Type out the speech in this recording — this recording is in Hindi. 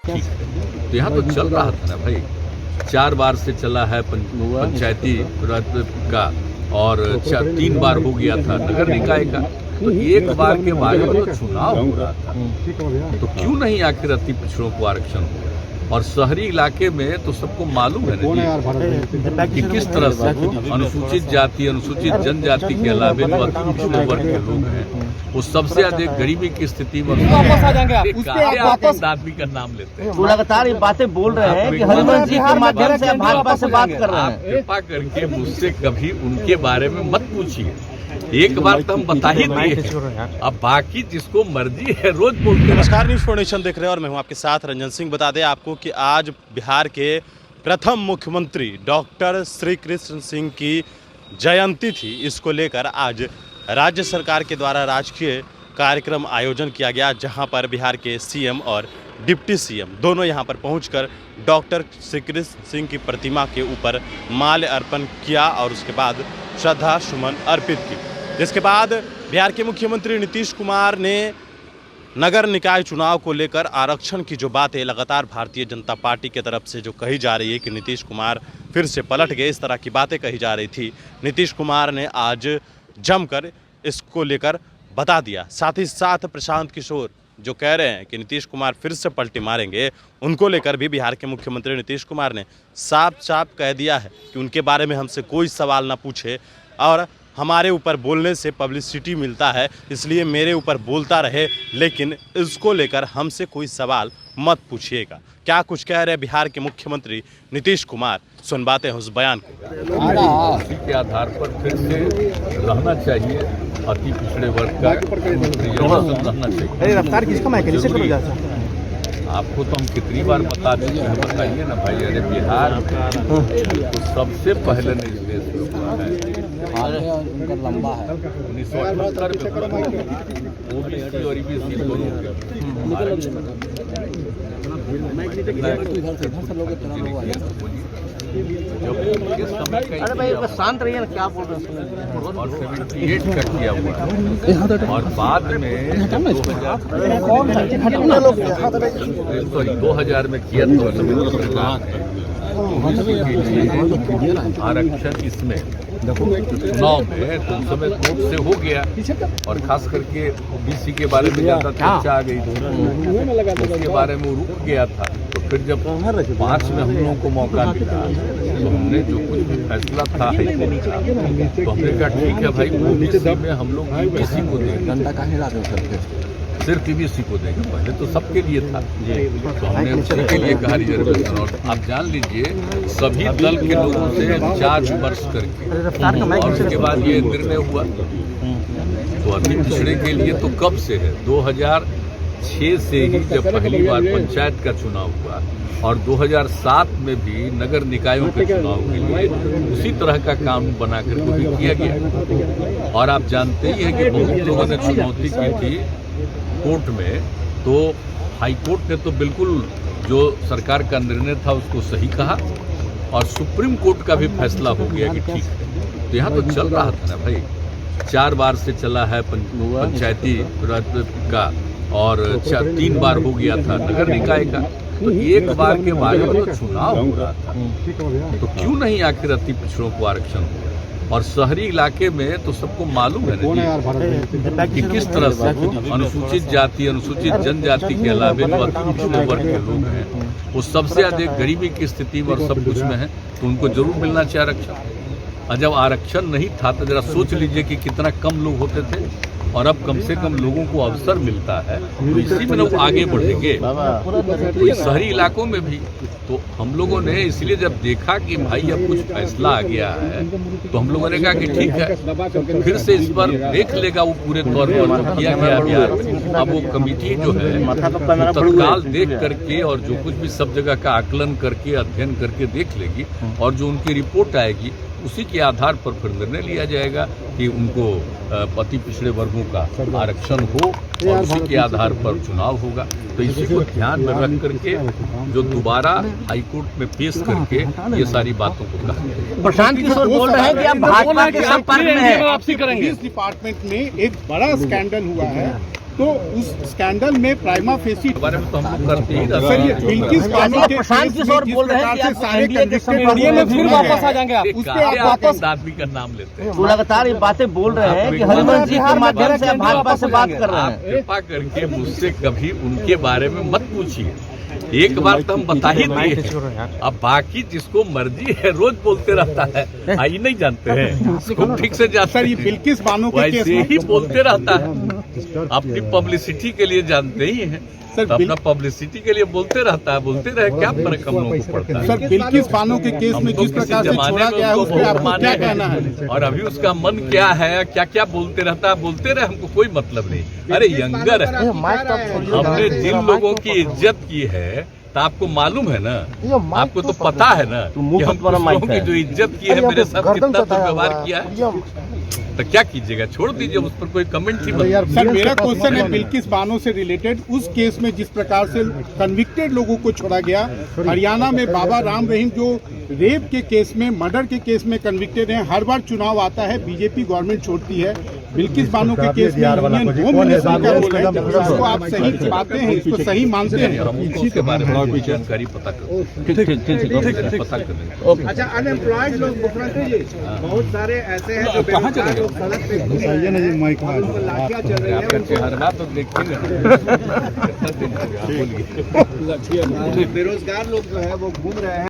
ठीक है। तो यहाँ तो चल रहा था ना भाई, 4 बार से चला है पंचायती राज का और 3 बार हो गया था नगर निकाय का। तो एक बार के बाद तो चुनाव हो रहा था, तो क्यों नहीं आखिर अति पिछड़ों को आरक्षण हो? और शहरी इलाके में तो सबको मालूम है ना कि किस तरह से अनुसूचित जाति अनुसूचित जनजाति के अलावे जो अति पिछड़े वर्ग के लोग हैं वो सबसे अधिक गरीबी की स्थिति में आदमी का नाम लेते हैं। तो लगातार ये बातें बोल रहे हैं कि हरिवंश जी के माध्यम से भाजपा से बात कर रहे हैं। कृपा करके मुझसे कभी उनके बारे में मत पूछिए, एक बार तो हम बता ही दिए, अब बाकी जिसको मर्जी है रोज बोलते। नमस्कार, न्यूज़ 4 नेशन देख रहे हैं और मैं हूं आपके साथ रंजन सिंह। बता दें आपको कि आज बिहार के प्रथम मुख्यमंत्री डॉक्टर श्री कृष्ण सिंह की जयंती थी। इसको लेकर आज राज्य सरकार के द्वारा राजकीय कार्यक्रम आयोजन किया गया, जहां पर बिहार के सीएम और डिप्टी सीएम दोनों यहां पर पहुंचकर डॉक्टर श्री कृष्ण सिंह की प्रतिमा के ऊपर माल्य अर्पण किया और उसके बाद श्रद्धा सुमन अर्पित की। जिसके बाद बिहार के मुख्यमंत्री नीतीश कुमार ने नगर निकाय चुनाव को लेकर आरक्षण की जो बातें लगातार भारतीय जनता पार्टी की तरफ से जो कही जा रही है कि नीतीश कुमार फिर से पलट गए, इस तरह की बातें कही जा रही थी, नीतीश कुमार ने आज जमकर इसको लेकर बता दिया। साथ ही साथ प्रशांत किशोर जो कह रहे हैं कि नीतीश कुमार फिर से पलटी मारेंगे, उनको लेकर भी बिहार के मुख्यमंत्री नीतीश कुमार ने साफ साफ कह दिया है कि उनके बारे में हमसे कोई सवाल ना पूछे और हमारे ऊपर बोलने से पब्लिसिटी मिलता है, इसलिए मेरे ऊपर बोलता रहे, लेकिन इसको लेकर हमसे कोई सवाल मत पूछिएगा। क्या कुछ कह रहे हैं बिहार के मुख्यमंत्री नीतीश कुमार, सुनवाते हैं उस बयान को। इसी के आधार पर फिर से रहना चाहिए अति पिछड़े वर्ग का रहना चाहिए। रफ्तार किसका माइक है? आपको तो हम कितनी बार बता चुके हैं, बताइए ना भाई। अरे बिहार तो सबसे पहले निर्देश हुआ है, लंबा है 1978 में ओबीसी और ईबीसी दोनों अरे भाई बस शांत रहिए ना, क्या बोल रहे हैं। और 78 का किया हुआ और बाद में 2000 में किया तो आरक्षण इसमें चुनाव में तो उस समय कोर्ट से हो गया और खास करके ओबीसी के बारे में ज़्यादा चर्चा आ गई थी, उसके बारे में वो रुक गया था। तो फिर जब 5 में हम लोगों को मौका मिला तो हमने जो कुछ भी फैसला था हाईकोर्ट का, तो हमने कहा ठीक है भाई, ओबीसी में हम लोग ईबीसी को देंगे, सिर्फ ईबीसी को देंगे। पहले तो सबके लिए था, तो हमने उसके लिए कहा रिजर्वेशन। और आप जान लीजिए सभी दल के लोगों से 4 वर्ष करके और उसके बाद ये निर्णय हुआ। तो अति पिछड़े के लिए तो कब से है, 2006 से ही जब पहली बार पंचायत का चुनाव हुआ और 2007 में भी नगर निकायों के चुनाव के लिए उसी तरह का कानून बना करके भी किया गया। और आप जानते ही हैं कि बहुत लोगों ने चुनौती की थी कोर्ट में, तो हाई कोर्ट ने तो बिल्कुल जो सरकार का निर्णय था उसको सही कहा और सुप्रीम कोर्ट का भी फैसला हो गया कि ठीक है। तो यहाँ तो चल रहा था ना भाई, 4 बार से चला है पंचायती राज का और 3 बार हो गया था नगर निकाय का। तो एक बार के बाद तो चुनाव हो रहा था, तो क्यों नहीं आखिर अति पिछड़ों को आरक्षण हो? और शहरी इलाके में तो सबको मालूम है ना कि किस तरह से अनुसूचित जाति अनुसूचित जनजाति के अलावे जो अति पिछड़े वर्ग के लोग हैं वो सबसे अधिक गरीबी की स्थिति में और सब कुछ में है, तो उनको जरूर मिलना चाहिए आरक्षण। और जब आरक्षण नहीं था तो जरा सोच लीजिए कि कितना कम लोग होते थे और अब कम से कम लोगों को अवसर मिलता है, तो इसी में लोग आगे बढ़ेंगे। तो शहरी इलाकों में भी तो हम लोगों ने इसलिए जब देखा कि भाई अब कुछ फैसला आ गया है, तो हम लोगों ने कहा कि ठीक है फिर से इस पर देख लेगा वो पूरे तौर पर किया गया बिहार में। अब वो कमेटी जो है तत्काल देख करके और जो कुछ भी सब जगह का आकलन करके अध्ययन करके देख लेगी और जो उनकी रिपोर्ट आएगी उसी के आधार पर फिर निर्णय लिया जाएगा कि उनको अति पिछड़े वर्गों का आरक्षण हो और उसी के आधार पर चुनाव होगा। तो इसी को ध्यान में रख करके जो दोबारा हाईकोर्ट में पेश करके ये सारी बातों को कहा। प्रशांत किशोर बोल रहे हैं कि आप भाजपा के संपर्क में हैं। वापसी करेंगे। पुलिस डिपार्टमेंट में एक बड़ा स्कैंडल हुआ है तो उस स्कैंडल में प्राइमा फेसी बारे में तो हम लोग करते ही सर ये बिल्किस बानो के प्रशांत केस किशोर में जिस बोल रहे हैं प्रकार कि से आप सारे NDA के समय convicted में फिर लोग वापस आ हैं, जाएंगे आप। उस पे आप वापस आदमी का नाम लेते हैं। वो लगातार ये बातें बोल रहे हैं कि हरिवंश जी के माध्यम से आप भाजपा से बात कर रहे आप हैं। कृपा करके मुझसे कभी उनके बारे में मत पूछिए। एक बार तो हम बता ही दिए, अब बाकी जिसको मर्जी है रोज बोलते रहता है, आई नहीं जानते हैं खूब ठीक से जाता सर ये बिल्किस बानो के केस वैसे में ही बोलते रहता है। अपनी पब्लिसिटी के लिए जानते ही हैं, सर, तो अपना पब्लिसिटी के लिए बोलते रहता है, बोलते रहे, क्या फर्क हम लोगों को पड़ता है। सर बिल्किस बानो के केस में हम तो जिस किसी प्रकार से जमाने छोड़ा में गया है उस उसको पे आपको बहुत क्या माने कहना हैं। है? और अभी उसका मन क्या है, क्या क्या बोलते रहता है, बोलते रहे, हमको कोई मतलब नहीं। अरे यंगर है, हमने जिन लोगों की इज्जत की है तो आपको मालूम है ना, आपको तो पता है ना कि हम दूसरों की जो इज्जत की है, मेरे साथ कितना दुर्व्यवहार किया है, तो क्या कीजिएगा, छोड़ दीजिए, उस पर कोई कमेंट ही मत। सर मेरा क्वेश्चन है बिल्किस बानो से रिलेटेड, उस केस में जिस प्रकार से कन्विक्टेड लोगों को छोड़ा गया, हरियाणा में बाबा राम रहीम जो रेप के केस में, मर्डर के केस में कन्विक्टेड हैं, हर बार चुनाव आता है बीजेपी गवर्नमेंट छोड़ती है, बिल्किस बानो के केस में यूनियन होम मिनिस्टर का रोल है, इसको आप सही पाते हैं, इसको सही मानते हैं? हम उसके बारे में कोई जानकारी पता कर पता कर लेंगे। अच्छा, अनएम्प्लॉयड लोग मुख्यमंत्री जी बहुत सारे ऐसे हैं जो बेरोजगार लोग सड़क पे घूम रहे हैं, उनको लाठियां चल रही आपका है, चेहरा तो देखिए बेरोजगार लोग जो है वो घूम रहे हैं।